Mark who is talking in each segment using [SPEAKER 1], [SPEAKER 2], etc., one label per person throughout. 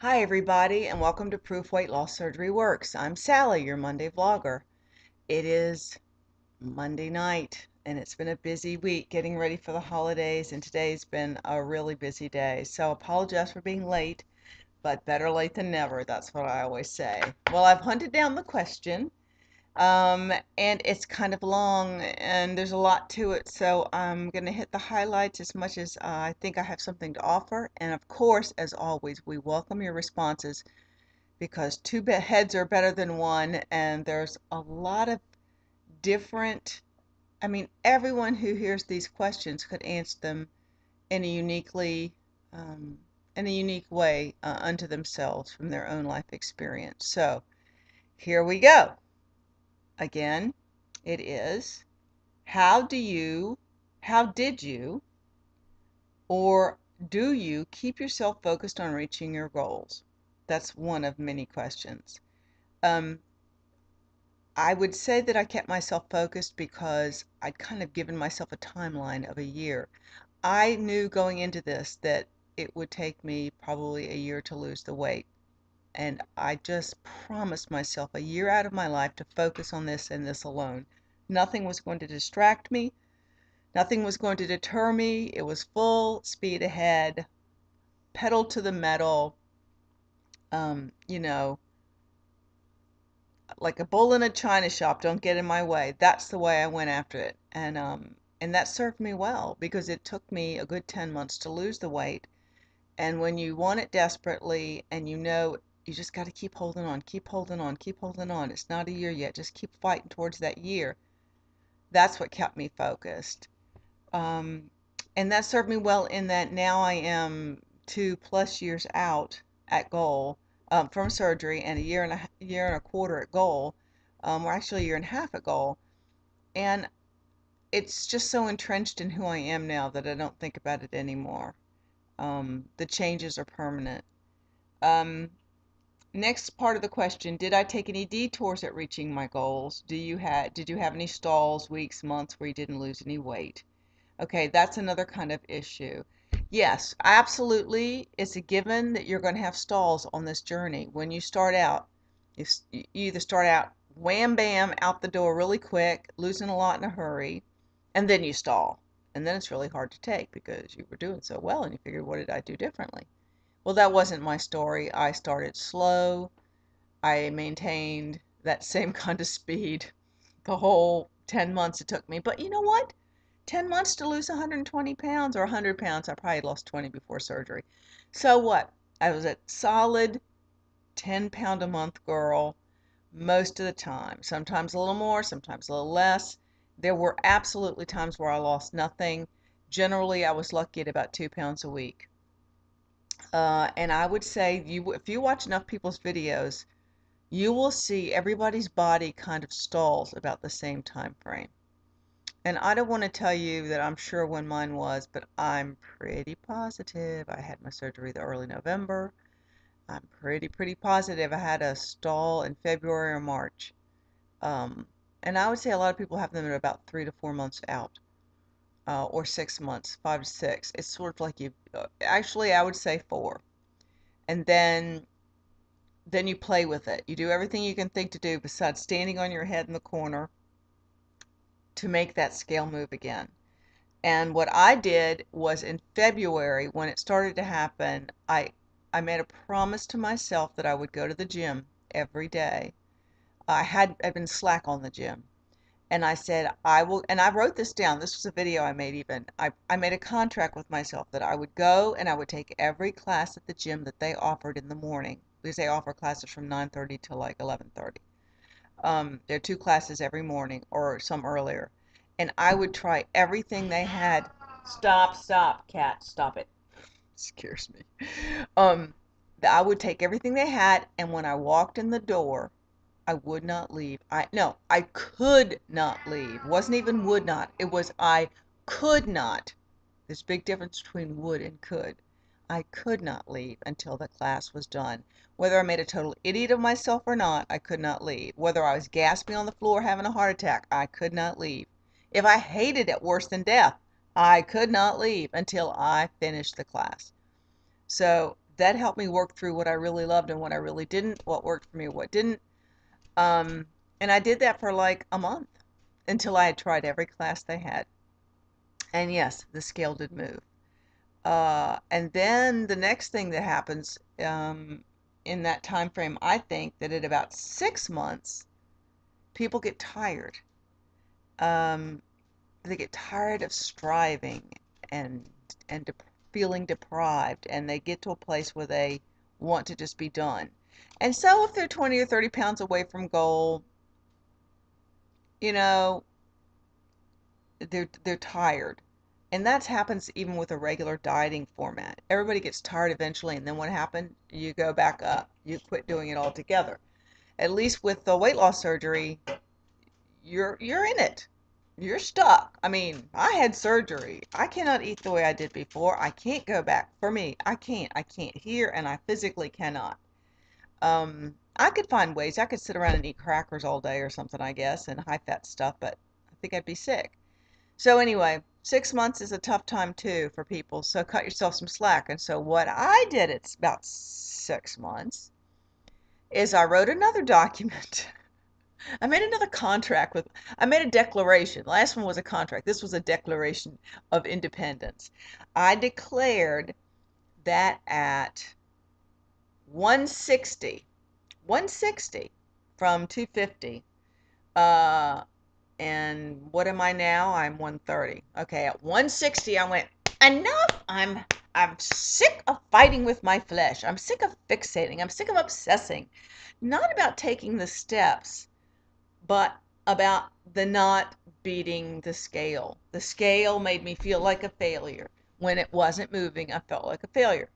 [SPEAKER 1] Hi, everybody, and welcome to Proof Weight Loss Surgery Works. I'm Sally, your Monday vlogger. It is Monday night, and it's been a busy week getting ready for the holidays, and today's been a really busy day. So, apologize for being late, but better late than never. That's what I always say. Well, I've hunted down the question, and it's kind of long and there's a lot to it, so I'm going to hit the highlights as much as I think I have something to offer. And of course, as always, we welcome your responses because two heads are better than one, and there's a lot of different, I mean, everyone who hears these questions could answer them in a um, unique way unto themselves from their own life experience. So here we go. Again, it is how do you, how did you, or do you keep yourself focused on reaching your goals? That's one of many questions. Um, I would say that I kept myself focused because I'd kind of given myself a timeline of a year. I knew going into this that it would take me probably a year to lose the weight. And I just promised myself a year out of my life to focus on this and this alone. Nothing was going to distract me. Nothing was going to deter me. It was full speed ahead, pedal to the metal, um, you know, like a bull in a china shop, don't get in my way. That's the way I went after it. And that served me well because it took me a good 10 months to lose the weight. And when you want it desperately and you know you just got to keep holding on, keep holding on, keep holding on. It's not a year yet. Just keep fighting towards that year. That's what kept me focused. Um, and that served me well in that now I am 2+ years out at goal from surgery, and year and a quarter at goal, or actually a year and a half at goal. And it's just so entrenched in who I am now that I don't think about it anymore. The changes are permanent. Um, Next part of the question, did I take any detours at reaching my goals? Did you have any stalls, weeks, months where you didn't lose any weight? Okay, that's another kind of issue. Yes, absolutely. It's a given that you're going to have stalls on this journey. When you start out, you either start out wham bam out the door really quick, losing a lot in a hurry, and then you stall. And then it's really hard to take because you were doing so well and you figured, what did I do differently? Well, that wasn't my story. I started slow. I maintained that same kind of speed the whole 10 months it took me. But you know what? 10 months to lose 120 pounds or 100 pounds. I probably lost 20 before surgery. So what? I was a solid 10-pound a month girl most of the time. Sometimes a little more, sometimes a little less. There were absolutely times where I lost nothing. Generally, I was lucky at about 2 pounds a week. And I would say if you watch enough people's videos, you will see everybody's body kind of stalls about the same time frame. And I don't want to tell you that I'm sure when mine was, but I'm pretty positive. I had my surgery the early November. I'm pretty positive I had a stall in February or March. Um, and I would say a lot of people have them at about 3 to 4 months out, or 6 months, 5 to 6. It's sort of like actually, I would say 4. And then you play with it. You do everything you can think to do besides standing on your head in the corner to make that scale move again. And what I did was in February, when it started to happen, I made a promise to myself that I would go to the gym every day. I'd been slack on the gym. And I said, I will, and I wrote this down. This was a video I made even. I made a contract with myself that I would go and I would take every class at the gym that they offered in the morning because they offer classes from 9:30 to like 11:30. There are 2 classes every morning or some earlier. And I would try everything they had. Stop, cat, stop it. Scares me. Um, I would take everything they had, and when I walked in the door, I would not leave. No, I could not leave. It wasn't even would not. It was I could not. There's a big difference between would and could. I could not leave until the class was done. Whether I made a total idiot of myself or not, I could not leave. Whether I was gasping on the floor having a heart attack, I could not leave. If I hated it worse than death, I could not leave until I finished the class. So that helped me work through what I really loved and what I really didn't, what worked for me, what didn't. Um, and I did that for like a month until I had tried every class they had. And yes, the scale did move. And then the next thing that happens in that time frame, I think that at about 6 months, people get tired. Um, they get tired of striving and feeling deprived, and they get to a place where they want to just be done. And so if they're 20 or 30 pounds away from goal, you know, they're tired. And that happens even with a regular dieting format. Everybody gets tired eventually, and then what happened? You go back up. You quit doing it altogether. At least with the weight loss surgery, you're in it. You're stuck. I mean, I had surgery. I cannot eat the way I did before. I can't go back. For me, I can't. I can't here, and I physically cannot. I could find ways. I could sit around and eat crackers all day or something, I guess, and high fat stuff, but I think I'd be sick. So anyway, 6 months is a tough time too for people. So cut yourself some slack. And so what I did at about 6 months is I wrote another document. I made another contract with, I made a declaration. Last one was a contract. This was a declaration of independence. I declared that at 160, 160 from 250, and what am I now? I'm 130. Okay, at 160, I went, enough. I'm sick of fighting with my flesh. I'm sick of fixating. I'm sick of obsessing. Not about taking the steps, but about the not beating the scale. The scale made me feel like a failure. When it wasn't moving, I felt like a failure.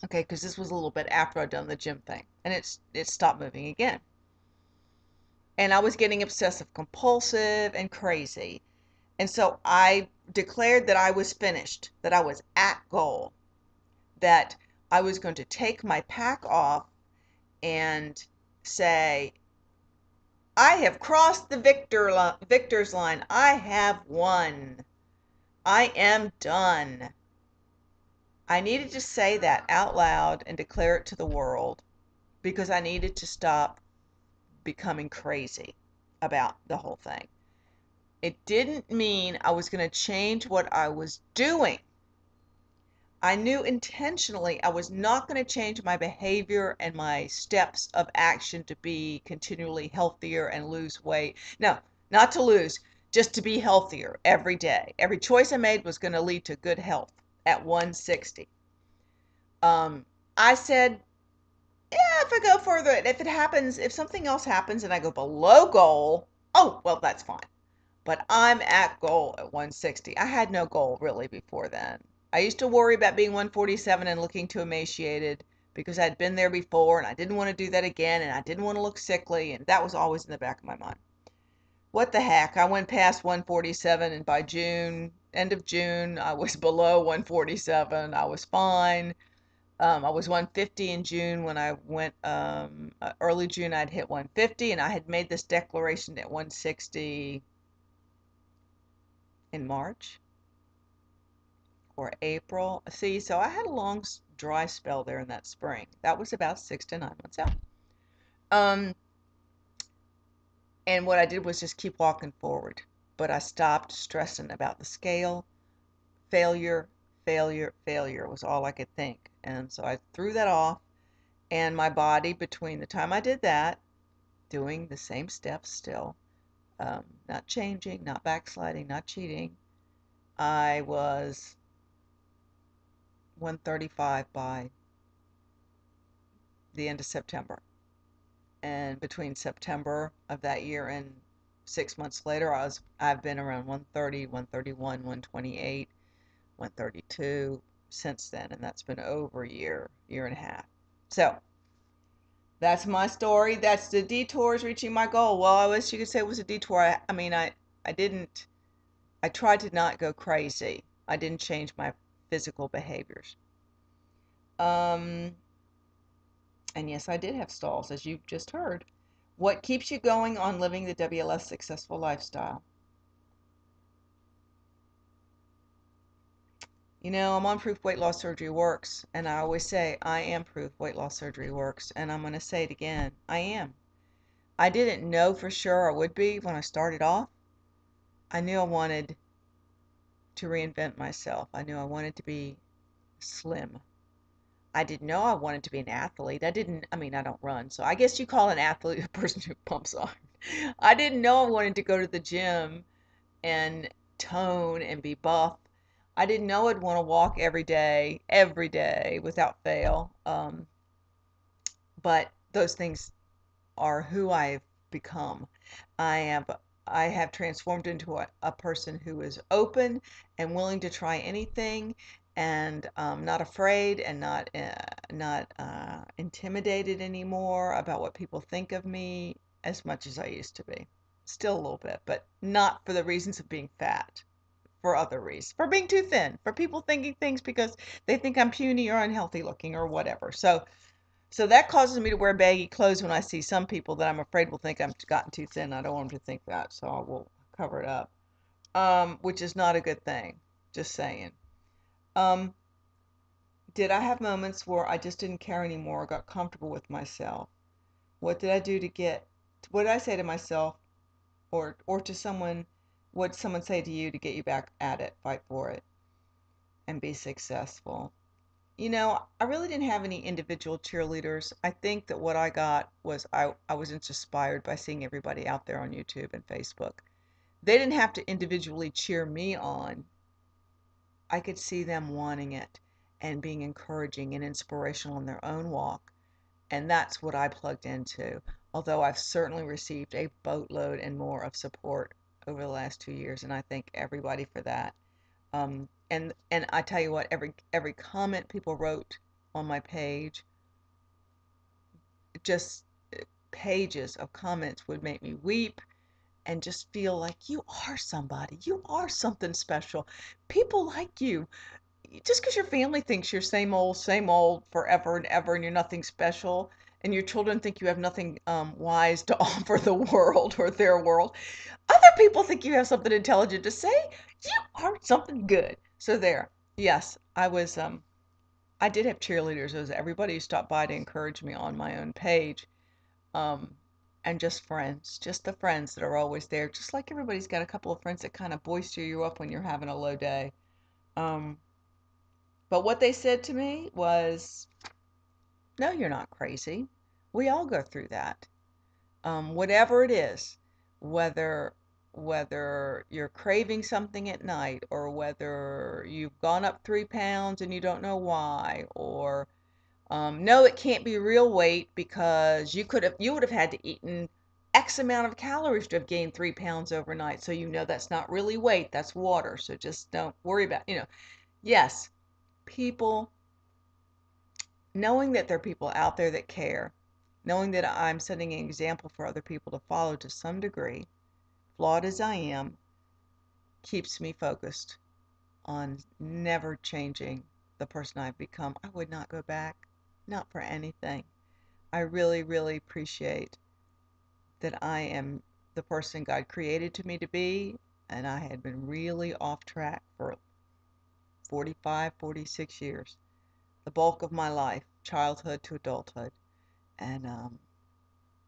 [SPEAKER 1] Okay, because this was a little bit after I'd done the gym thing, and it stopped moving again. And I was getting obsessive compulsive and crazy. And so I declared that I was finished, that I was at goal, that I was going to take my pack off and say, I have crossed the victor's line. I have won. I am done. I needed to say that out loud and declare it to the world because I needed to stop becoming crazy about the whole thing. It didn't mean I was going to change what I was doing. I knew intentionally I was not going to change my behavior and my steps of action to be continually healthier and lose weight. No, not to lose, just to be healthier every day. Every choice I made was going to lead to good health at 160. I said, yeah, if I go further, if it happens, if something else happens and I go below goal, oh, well, that's fine. But I'm at goal at 160. I had no goal really before then. I used to worry about being 147 and looking too emaciated because I'd been there before and I didn't want to do that again and I didn't want to look sickly, and that was always in the back of my mind. What the heck? I went past 147 and by June, end of June, I was below 147. I was fine. I was 150 in June when I went, early June I'd hit 150, and I had made this declaration at 160 in March or April. See, so I had a long dry spell there in that spring. That was about 6 to 9 months out. And what I did was just keep walking forward. But I stopped stressing about the scale. Failure, failure, failure was all I could think. And so I threw that off. And my body, between the time I did that, doing the same steps still, not changing, not backsliding, not cheating, I was 135 by the end of September. And between September of that year and 6 months later, I've been around 130, 131, 128, 132 since then, and that's been over a year, year and a half. So that's my story. That's the detours reaching my goal. Well, I wish you could say it was a detour. I mean, I didn't. I tried to not go crazy. I didn't change my physical behaviors. Um, and yes, I did have stalls, as you've just heard. What keeps you going on living the WLS successful lifestyle? I'm on proof weight loss surgery works, and I always say I am proof weight loss surgery works, and I'm going to say it again. I am. I didn't know for sure I would be when I started off. I knew I wanted to reinvent myself. I knew I wanted to be slim. I didn't know I wanted to be an athlete. I mean, I don't run, so I guess you call an athlete a person who pumps on. I didn't know I wanted to go to the gym and tone and be buff. I didn't know I'd want to walk every day without fail. But those things are who I've become. I have I have transformed into a person who is open and willing to try anything, and not afraid and not intimidated anymore about what people think of me as much as I used to be. Still a little bit, but not for the reasons of being fat. For other reasons, for being too thin, for people thinking things because they think I'm puny or unhealthy looking or whatever. So that causes me to wear baggy clothes when I see some people that I'm afraid will think I've gotten too thin. I don't want them to think that, so I will cover it up, which is not a good thing. Just saying. Um, did I have moments where I just didn't care anymore, got comfortable with myself? What did I do to get? What did I say to myself, or to someone? What did someone say to you to get you back at it, fight for it, and be successful? I really didn't have any individual cheerleaders. I think that what I got was I was inspired by seeing everybody out there on YouTube and Facebook. They didn't have to individually cheer me on. I could see them wanting it and being encouraging and inspirational in their own walk. And that's what I plugged into. Although I've certainly received a boatload and more of support over the last 2 years, and I thank everybody for that. And I tell you what, every comment people wrote on my page, just pages of comments would make me weep and just feel like you are somebody. You are something special. People like you. Just because your family thinks you're same old forever and ever and you're nothing special, and your children think you have nothing wise to offer the world or their world, other people think you have something intelligent to say. You are something good. So there. Yes, I did have cheerleaders. It was everybody who stopped by to encourage me on my own page. Um, and just friends, just the friends that are always there. Just like everybody's got a couple of friends that kind of bolster you up when you're having a low day. Um, but what they said to me was, no, you're not crazy. We all go through that. Whatever it is, whether whether you're craving something at night, or whether you've gone up 3 pounds and you don't know why, or no, it can't be real weight because you would have had to eaten X amount of calories to have gained 3 pounds overnight. So that's not really weight, that's water. So just don't worry about. Yes, people, knowing that there are people out there that care, knowing that I'm setting an example for other people to follow to some degree, flawed as I am, keeps me focused on never changing the person I've become. I would not go back, not for anything. I really, really appreciate that I am the person God created to me to be, and I had been really off track for 45, 46 years, the bulk of my life, childhood to adulthood. And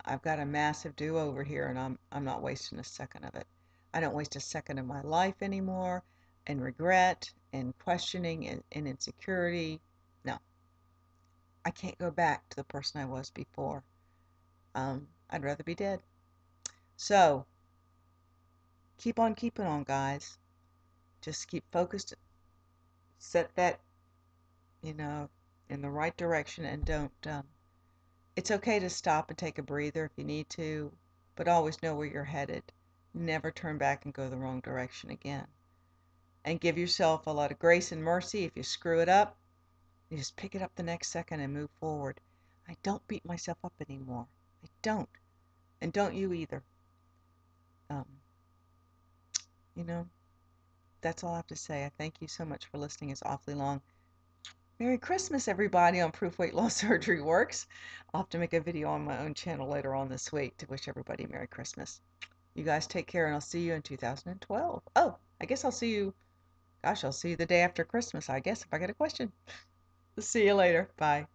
[SPEAKER 1] I've got a massive do-over here, and I'm not wasting a second of it. I don't waste a second of my life anymore in regret and questioning and insecurity. No, I can't go back to the person I was before. I'd rather be dead. So keep on keeping on, guys. Just keep focused. Set that, you know, in the right direction, and don't. It's okay to stop and take a breather if you need to, but always know where you're headed. Never turn back and go the wrong direction again. And give yourself a lot of grace and mercy if you screw it up. You just pick it up the next second and move forward. I don't beat myself up anymore. I don't. And don't you either. Um, you know, that's all I have to say. I thank you so much for listening. It's awfully long. Merry Christmas, everybody, on Proof Weight Loss Surgery Works. I'll have to make a video on my own channel later on this week to wish everybody Merry Christmas. You guys take care, and I'll see you in 2012. Oh, I guess I'll see you Gosh, I'll see you the day after Christmas, I guess, if I get a question. See you later. Bye.